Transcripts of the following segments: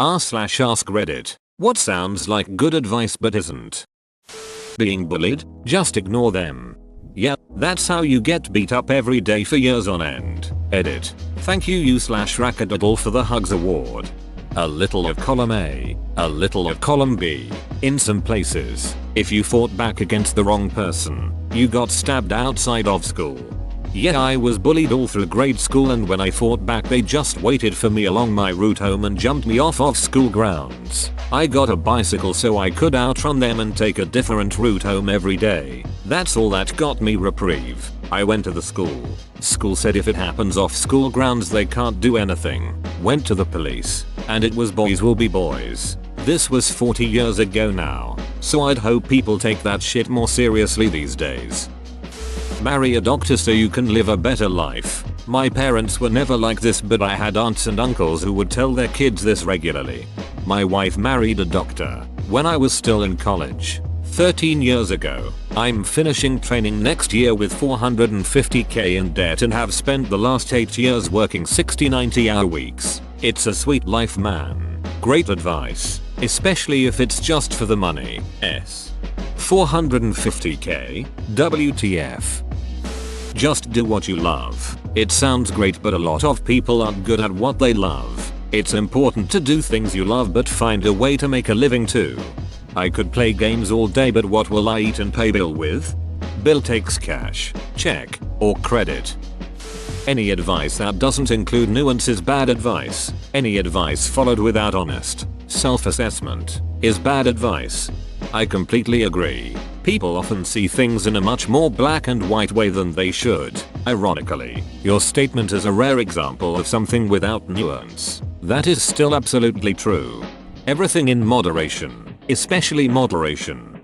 r/ask Reddit. What sounds like good advice but isn't? Being bullied? Just ignore them. Yeah, that's how you get beat up every day for years on end. Edit. Thank you u/Rackadoodle for the Hugs Award. A little of column A, a little of column B. In some places, if you fought back against the wrong person, you got stabbed outside of school. Yeah, I was bullied all through grade school, and when I fought back they just waited for me along my route home and jumped me off of school grounds. I got a bicycle so I could outrun them and take a different route home every day. That's all that got me reprieve. I went to the school. School said if it happens off school grounds they can't do anything. Went to the police, and it was boys will be boys. This was 40 years ago now, so I'd hope people take that shit more seriously these days. Marry a doctor so you can live a better life. My parents were never like this, but I had aunts and uncles who would tell their kids this regularly. My wife married a doctor when I was still in college. 13 years ago. I'm finishing training next year with $450k in debt and have spent the last 8 years working 60-90 hour weeks. It's a sweet life, man. Great advice, especially if it's just for the money. 450k? WTF. Just do what you love. It sounds great, but a lot of people aren't good at what they love. It's important to do things you love but find a way to make a living too. I could play games all day, but what will I eat and pay bill with? Bill takes cash, check, or credit. Any advice that doesn't include nuance is bad advice. Any advice followed without honest self-assessment is bad advice. I completely agree. People often see things in a much more black and white way than they should. Ironically, your statement is a rare example of something without nuance. That is still absolutely true. Everything in moderation, especially moderation.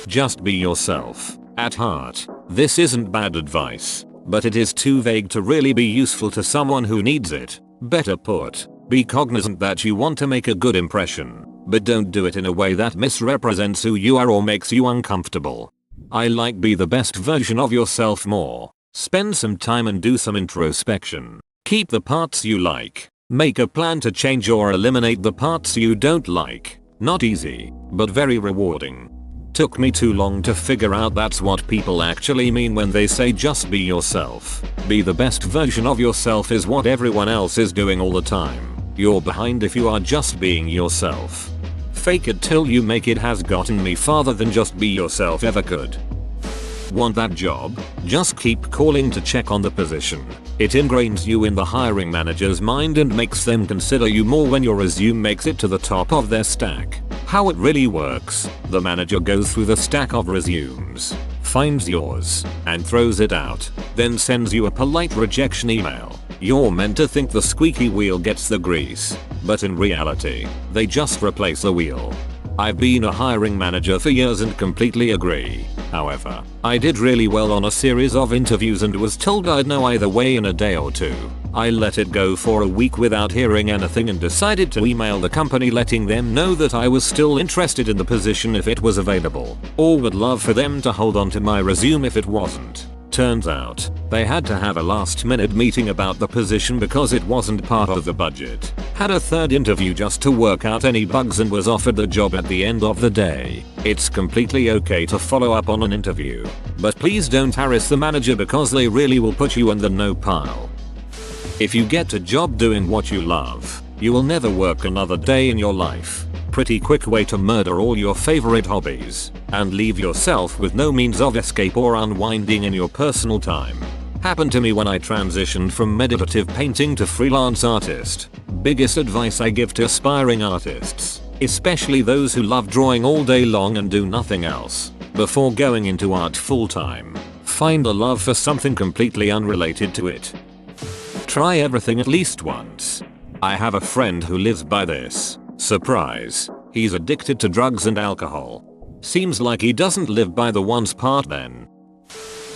Just be yourself. At heart, this isn't bad advice, but it is too vague to really be useful to someone who needs it. Better put, be cognizant that you want to make a good impression, but don't do it in a way that misrepresents who you are or makes you uncomfortable. I like be the best version of yourself more. Spend some time and do some introspection. Keep the parts you like. Make a plan to change or eliminate the parts you don't like. Not easy, but very rewarding. Took me too long to figure out that's what people actually mean when they say just be yourself. Be the best version of yourself is what everyone else is doing all the time. You're behind if you are just being yourself. Fake it till you make it has gotten me farther than just be yourself ever could. Want that job? Just keep calling to check on the position. It ingrains you in the hiring manager's mind and makes them consider you more when your resume makes it to the top of their stack. How it really works: the manager goes through the stack of resumes, finds yours, and throws it out, then sends you a polite rejection email. You're meant to think the squeaky wheel gets the grease, but in reality, they just replace the wheel. I've been a hiring manager for years and completely agree. However, I did really well on a series of interviews and was told I'd know either way in a day or two. I let it go for a week without hearing anything and decided to email the company letting them know that I was still interested in the position if it was available, or would love for them to hold on to my resume if it wasn't. Turns out, they had to have a last-minute meeting about the position because it wasn't part of the budget. Had a third interview just to work out any bugs and was offered the job at the end of the day. It's completely okay to follow up on an interview, but please don't harass the manager because they really will put you in the no pile. If you get a job doing what you love, you will never work another day in your life. Pretty quick way to murder all your favorite hobbies and leave yourself with no means of escape or unwinding in your personal time. Happened to me when I transitioned from meditative painting to freelance artist. Biggest advice I give to aspiring artists, especially those who love drawing all day long and do nothing else, before going into art full time: find a love for something completely unrelated to it. Try everything at least once. I have a friend who lives by this. Surprise. He's addicted to drugs and alcohol. Seems like he doesn't live by the once part then.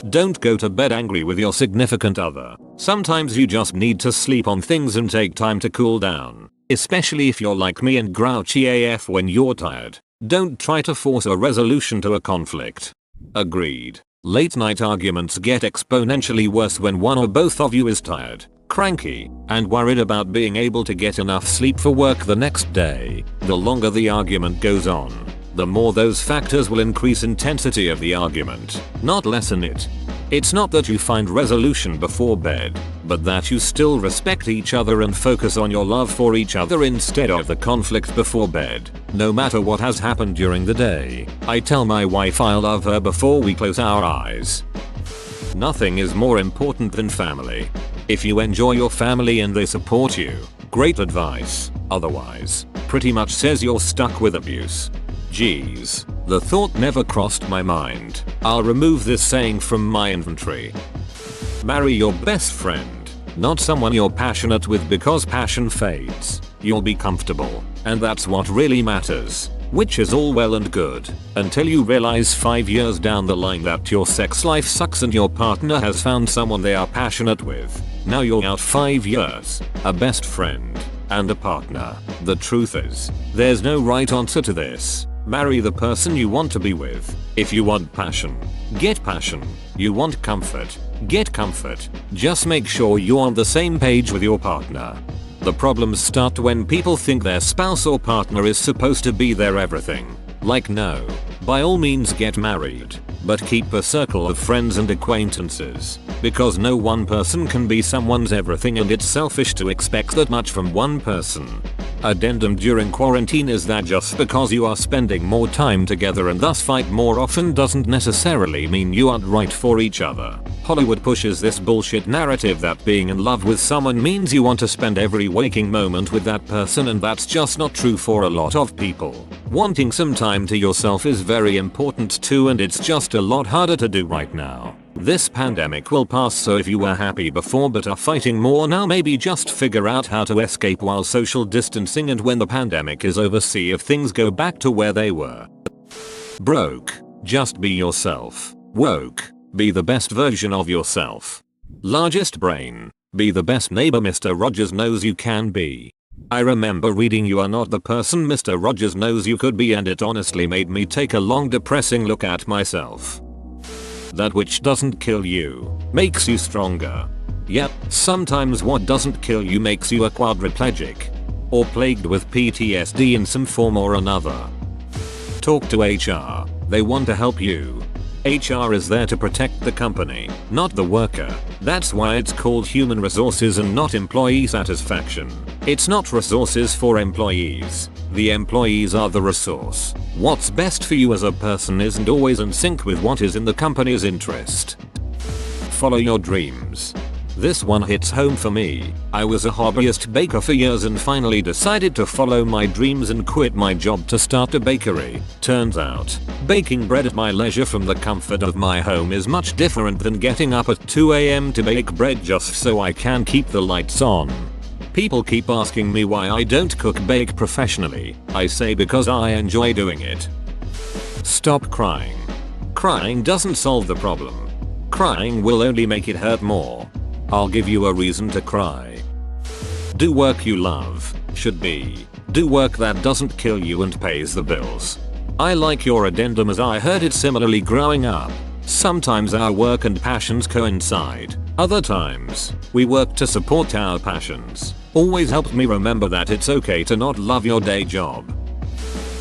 Don't go to bed angry with your significant other. Sometimes you just need to sleep on things and take time to cool down. Especially if you're like me and grouchy AF when you're tired. Don't try to force a resolution to a conflict. Agreed. Late night arguments get exponentially worse when one or both of you is tired. cranky, and worried about being able to get enough sleep for work the next day, the longer the argument goes on, the more those factors will increase intensity of the argument, not lessen it. It's not that you find resolution before bed, but that you still respect each other and focus on your love for each other instead of the conflict before bed, no matter what has happened during the day. I tell my wife I love her before we close our eyes. Nothing is more important than family. If you enjoy your family and they support you, great advice. Otherwise, pretty much says you're stuck with abuse. Geez, the thought never crossed my mind. I'll remove this saying from my inventory. Marry your best friend, not someone you're passionate with, because passion fades. You'll be comfortable, and that's what really matters. Which is all well and good, until you realize 5 years down the line that your sex life sucks and your partner has found someone they are passionate with. Now you're out 5 years, a best friend, and a partner. The truth is, there's no right answer to this. Marry the person you want to be with. If you want passion, get passion. You want comfort, get comfort. Just make sure you're on the same page with your partner. The problems start when people think their spouse or partner is supposed to be their everything. Like, no. By all means get married, but keep a circle of friends and acquaintances, because no one person can be someone's everything, and it's selfish to expect that much from one person. Addendum during quarantine is that just because you are spending more time together and thus fight more often doesn't necessarily mean you aren't right for each other. Hollywood pushes this bullshit narrative that being in love with someone means you want to spend every waking moment with that person, and that's just not true for a lot of people. Wanting some time to yourself is very important too, and it's just a lot harder to do right now. This pandemic will pass, so if you were happy before but are fighting more now, maybe just figure out how to escape while social distancing, and when the pandemic is over, see if things go back to where they were. Broke, just be yourself. Woke, be the best version of yourself. Largest brain, be the best neighbor Mr. Rogers knows you can be. I remember reading You Are Not the Person Mr. Rogers Knows You Could Be, and it honestly made me take a long depressing look at myself. That which doesn't kill you makes you stronger. Yep, sometimes what doesn't kill you makes you a quadriplegic, or plagued with PTSD in some form or another. Talk to HR, they want to help you. HR is there to protect the company, not the worker. That's why it's called human resources and not employee satisfaction. It's not resources for employees. The employees are the resource. What's best for you as a person isn't always in sync with what is in the company's interest. Follow your dreams. This one hits home for me. I was a hobbyist baker for years and finally decided to follow my dreams and quit my job to start a bakery. Turns out, baking bread at my leisure from the comfort of my home is much different than getting up at 2 AM to bake bread just so I can keep the lights on. People keep asking me why I don't bake professionally. I say because I enjoy doing it. Stop crying. Crying doesn't solve the problem. Crying will only make it hurt more. I'll give you a reason to cry. Do work you love. Should be. Do work that doesn't kill you and pays the bills. I like your addendum, as I heard it similarly growing up. Sometimes our work and passions coincide. Other times, we work to support our passions. Always helped me remember that it's okay to not love your day job.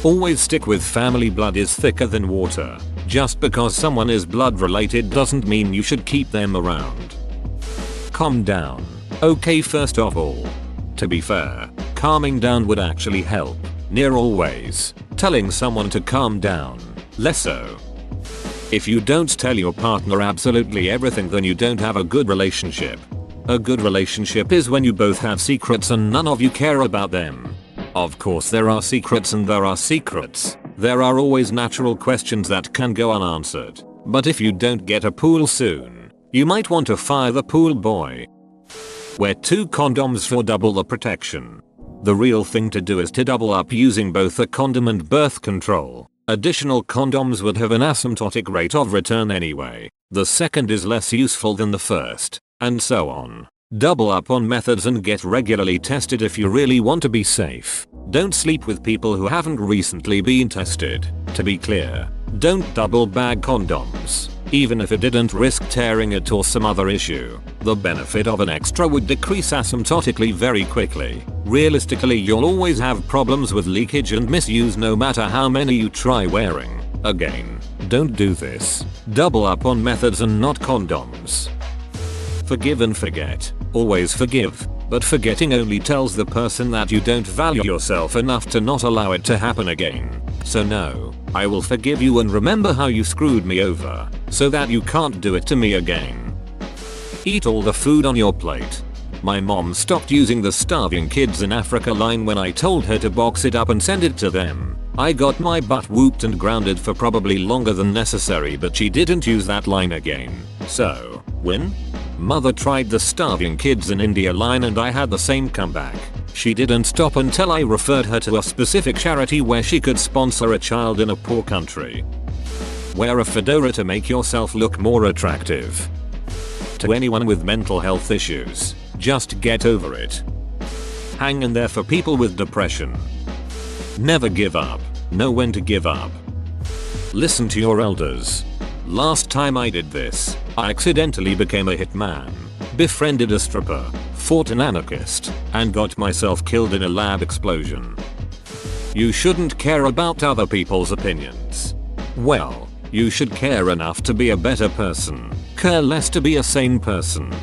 Always stick with family. Blood is thicker than water. Just because someone is blood related doesn't mean you should keep them around. Calm down. Okay, first of all, to be fair, calming down would actually help. Near always. Telling someone to calm down. Less so. If you don't tell your partner absolutely everything, then you don't have a good relationship. A good relationship is when you both have secrets and none of you care about them. Of course there are secrets and there are secrets. There are always natural questions that can go unanswered. But if you don't get a pool soon, you might want to fire the pool boy. Wear 2 condoms for double the protection. The real thing to do is to double up using both a condom and birth control. Additional condoms would have an asymptotic rate of return anyway. The second is less useful than the first, and so on. Double up on methods and get regularly tested if you really want to be safe. Don't sleep with people who haven't recently been tested. To be clear, don't double bag condoms. Even if it didn't risk tearing it or some other issue, the benefit of an extra would decrease asymptotically very quickly. Realistically, you'll always have problems with leakage and misuse no matter how many you try wearing. Again, don't do this. Double up on methods and not condoms. Forgive and forget. Always forgive, but forgetting only tells the person that you don't value yourself enough to not allow it to happen again. So no, I will forgive you and remember how you screwed me over, so that you can't do it to me again. Eat all the food on your plate. My mom stopped using the starving kids in Africa line when I told her to box it up and send it to them. I got my butt whooped and grounded for probably longer than necessary, but she didn't use that line again. So, win? Mother tried the starving kids in India line and I had the same comeback. She didn't stop until I referred her to a specific charity where she could sponsor a child in a poor country. Wear a fedora to make yourself look more attractive. To anyone with mental health issues, just get over it. Hang in there for people with depression. Never give up. Know when to give up. Listen to your elders. Last time I did this, I accidentally became a hitman, befriended a stripper, fought an anarchist, and got myself killed in a lab explosion. You shouldn't care about other people's opinions. Well, you should care enough to be a better person, care less to be a sane person.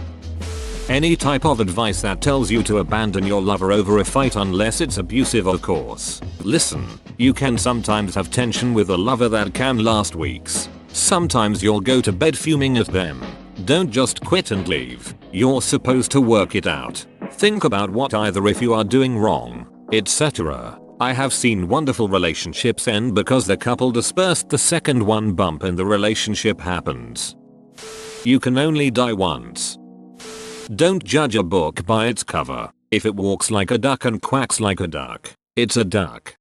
Any type of advice that tells you to abandon your lover over a fight unless it's abusive, of course. Listen, you can sometimes have tension with a lover that can last weeks. Sometimes you'll go to bed fuming at them. Don't just quit and leave. You're supposed to work it out. Think about what either if you are doing wrong, etc. I have seen wonderful relationships end because the couple dispersed the second one bump and the relationship happens. You can only die once. Don't judge a book by its cover. If it walks like a duck and quacks like a duck, it's a duck.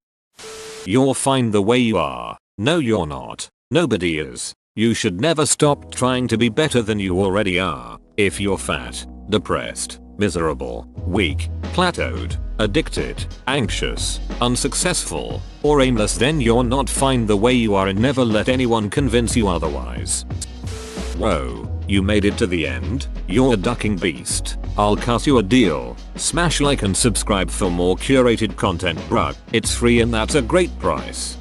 You're fine the way you are. No, you're not. Nobody is. You should never stop trying to be better than you already are. If you're fat, depressed, miserable, weak, plateaued, addicted, anxious, unsuccessful, or aimless, then you're not fine the way you are, and never let anyone convince you otherwise. Whoa, you made it to the end? You're a ducking beast. I'll cut you a deal. Smash like and subscribe for more curated content, bruh. It's free and that's a great price.